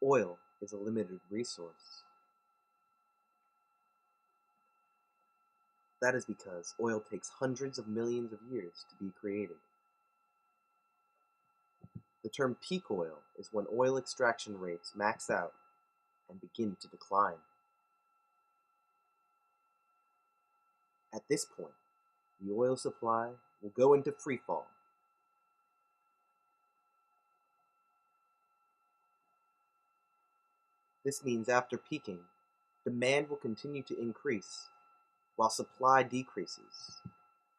Oil is a limited resource. That is because oil takes hundreds of millions of years to be created. The term peak oil is when oil extraction rates max out and begin to decline. At this point, the oil supply will go into freefall. This means after peaking, demand will continue to increase while supply decreases,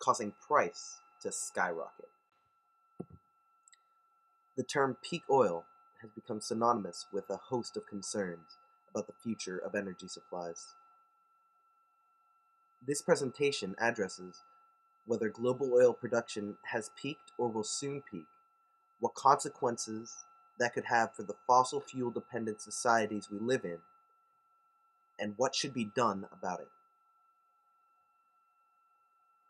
causing price to skyrocket. The term peak oil has become synonymous with a host of concerns about the future of energy supplies. This presentation addresses whether global oil production has peaked or will soon peak, what consequences that could have for the fossil fuel dependent societies we live in, and what should be done about it.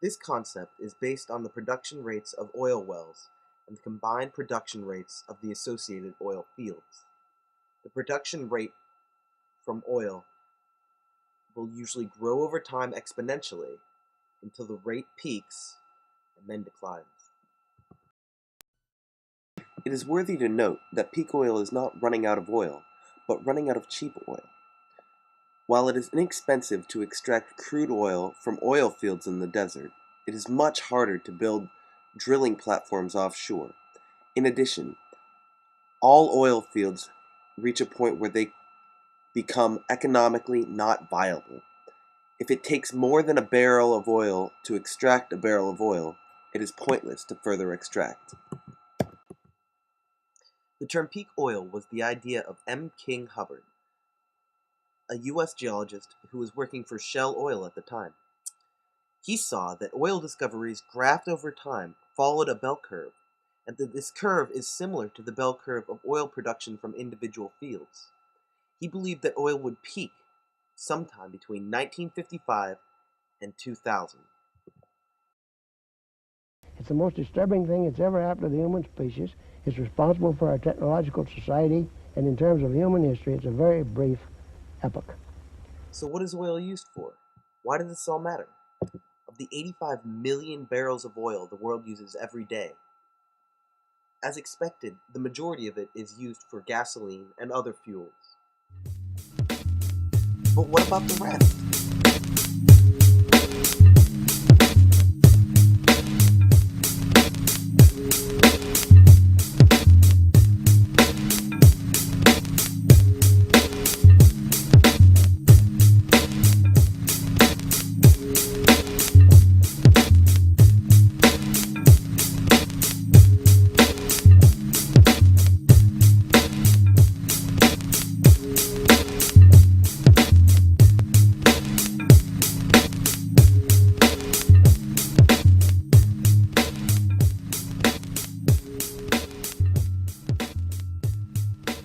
This concept is based on the production rates of oil wells and the combined production rates of the associated oil fields. The production rate from oil will usually grow over time exponentially until the rate peaks and then declines. It is worthy to note that peak oil is not running out of oil, but running out of cheap oil. While it is inexpensive to extract crude oil from oil fields in the desert, it is much harder to build drilling platforms offshore. In addition, all oil fields reach a point where they become economically not viable. If it takes more than a barrel of oil to extract a barrel of oil, it is pointless to further extract. The term peak oil was the idea of M. King Hubbert, a U.S. geologist who was working for Shell Oil at the time. He saw that oil discoveries graphed over time followed a bell curve, and that this curve is similar to the bell curve of oil production from individual fields. He believed that oil would peak sometime between 1955 and 2000. It's the most disturbing thing that's ever happened to the human species. It's responsible for our technological society, and in terms of human history, it's a very brief epoch. So what is oil used for? Why does this all matter? Of the 85 million barrels of oil the world uses every day, as expected, the majority of it is used for gasoline and other fuels. But what about the rest?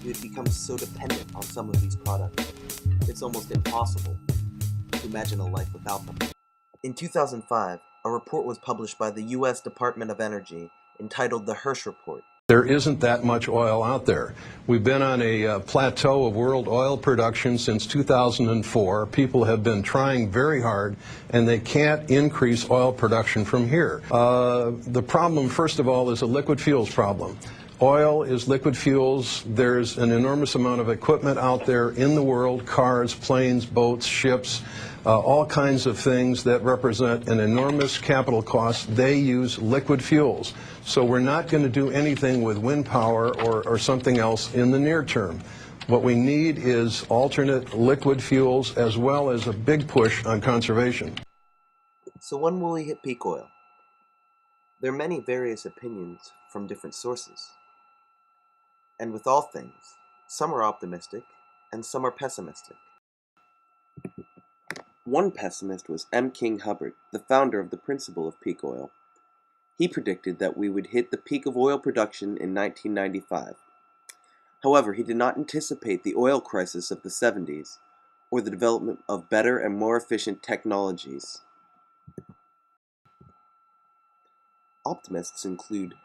We have become so dependent on some of these products, it's almost impossible to imagine a life without them. In 2005, a report was published by the U.S. Department of Energy entitled the Hirsch Report. There isn't that much oil out there. We've been on a plateau of world oil production since 2004. People have been trying very hard, and they can't increase oil production from here. The problem, first of all, is a liquid fuels problem. Oil is liquid fuels. There's an enormous amount of equipment out there in the world, cars, planes, boats, ships, all kinds of things that represent an enormous capital cost. They use liquid fuels. So we're not going to do anything with wind power or something else in the near term. What we need is alternate liquid fuels as well as a big push on conservation. So when will we hit peak oil? There are many various opinions from different sources. And with all things, some are optimistic and some are pessimistic. One pessimist was M. King Hubbert, the founder of the principle of peak oil. He predicted that we would hit the peak of oil production in 1995. However, he did not anticipate the oil crisis of the 70s or the development of better and more efficient technologies. Optimists include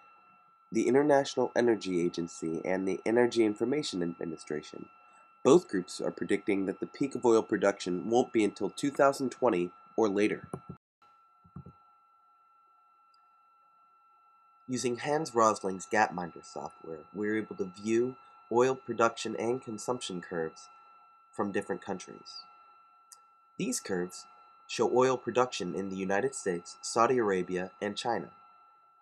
the International Energy Agency and the Energy Information Administration. Both groups are predicting that the peak of oil production won't be until 2020 or later. Using Hans Rosling's Gapminder software, we're able to view oil production and consumption curves from different countries. These curves show oil production in the United States, Saudi Arabia, and China.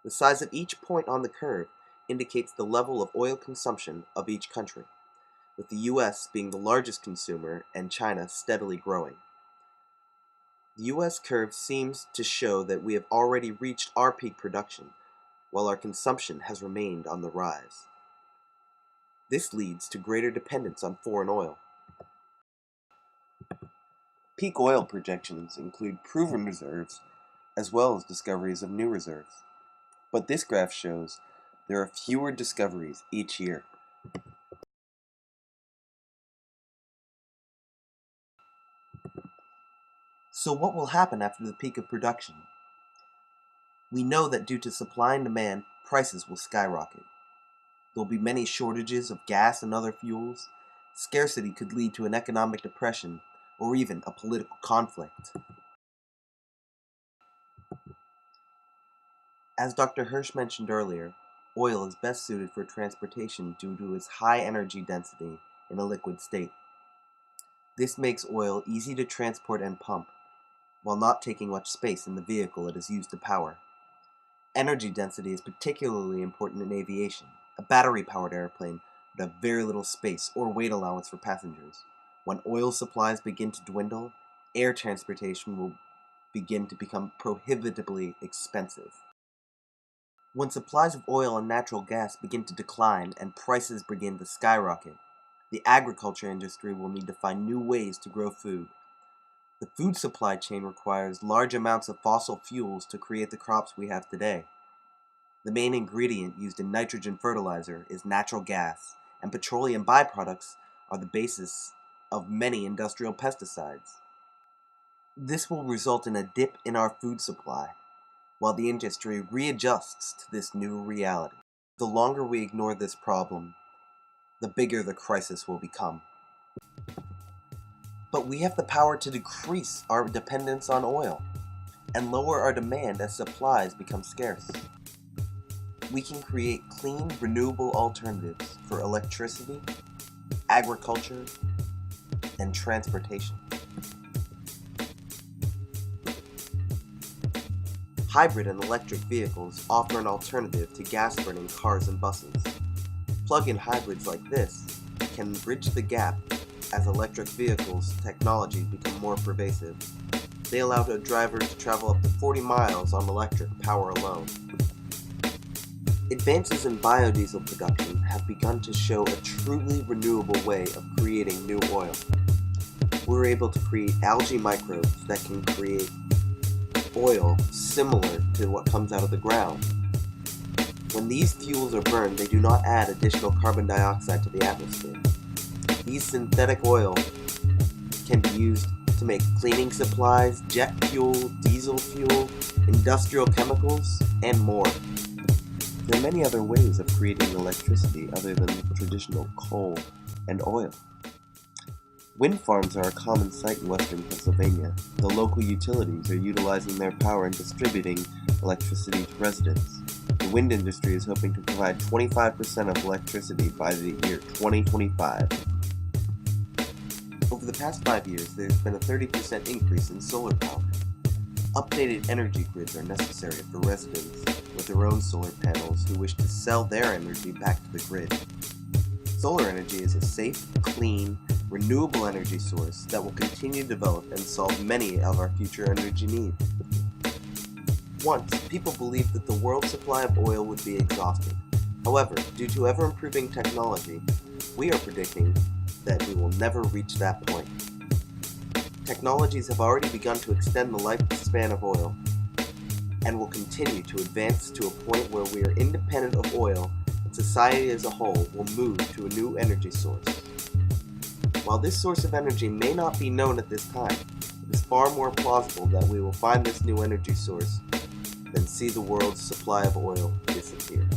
The size of each point on the curve indicates the level of oil consumption of each country, with the US being the largest consumer and China steadily growing. The US curve seems to show that we have already reached our peak production, while our consumption has remained on the rise. This leads to greater dependence on foreign oil. Peak oil projections include proven reserves as well as discoveries of new reserves. But this graph shows there are fewer discoveries each year. So what will happen after the peak of production? We know that due to supply and demand, prices will skyrocket. There will be many shortages of gas and other fuels. Scarcity could lead to an economic depression or even a political conflict. As Dr. Hirsch mentioned earlier, oil is best suited for transportation due to its high energy density in a liquid state. This makes oil easy to transport and pump, while not taking much space in the vehicle it is used to power. Energy density is particularly important in aviation. A battery-powered airplane would have very little space or weight allowance for passengers. When oil supplies begin to dwindle, air transportation will begin to become prohibitively expensive. When supplies of oil and natural gas begin to decline and prices begin to skyrocket, the agriculture industry will need to find new ways to grow food. The food supply chain requires large amounts of fossil fuels to create the crops we have today. The main ingredient used in nitrogen fertilizer is natural gas, and petroleum byproducts are the basis of many industrial pesticides. This will result in a dip in our food supply, while the industry readjusts to this new reality. The longer we ignore this problem, the bigger the crisis will become. But we have the power to decrease our dependence on oil and lower our demand as supplies become scarce. We can create clean, renewable alternatives for electricity, agriculture, and transportation. Hybrid and electric vehicles offer an alternative to gas-burning cars and buses. Plug-in hybrids like this can bridge the gap as electric vehicles technology become more pervasive. They allow a driver to travel up to 40 miles on electric power alone. Advances in biodiesel production have begun to show a truly renewable way of creating new oil. We're able to create algae microbes that can create oil similar to what comes out of the ground. When these fuels are burned, they do not add additional carbon dioxide to the atmosphere. These synthetic oil can be used to make cleaning supplies, jet fuel, diesel fuel, industrial chemicals, and more. There are many other ways of creating electricity other than traditional coal and oil. Wind farms are a common sight in western Pennsylvania. The local utilities are utilizing their power and distributing electricity to residents. The wind industry is hoping to provide 25% of electricity by the year 2025. Over the past 5 years, there's been a 30% increase in solar power. Updated energy grids are necessary for residents with their own solar panels who wish to sell their energy back to the grid. Solar energy is a safe, clean, renewable energy source that will continue to develop and solve many of our future energy needs. Once, people believed that the world's supply of oil would be exhausted. However, due to ever-improving technology, we are predicting that we will never reach that point. Technologies have already begun to extend the lifespan of oil and will continue to advance to a point where we are independent of oil and society as a whole will move to a new energy source. While this source of energy may not be known at this time, it is far more plausible that we will find this new energy source than see the world's supply of oil disappear.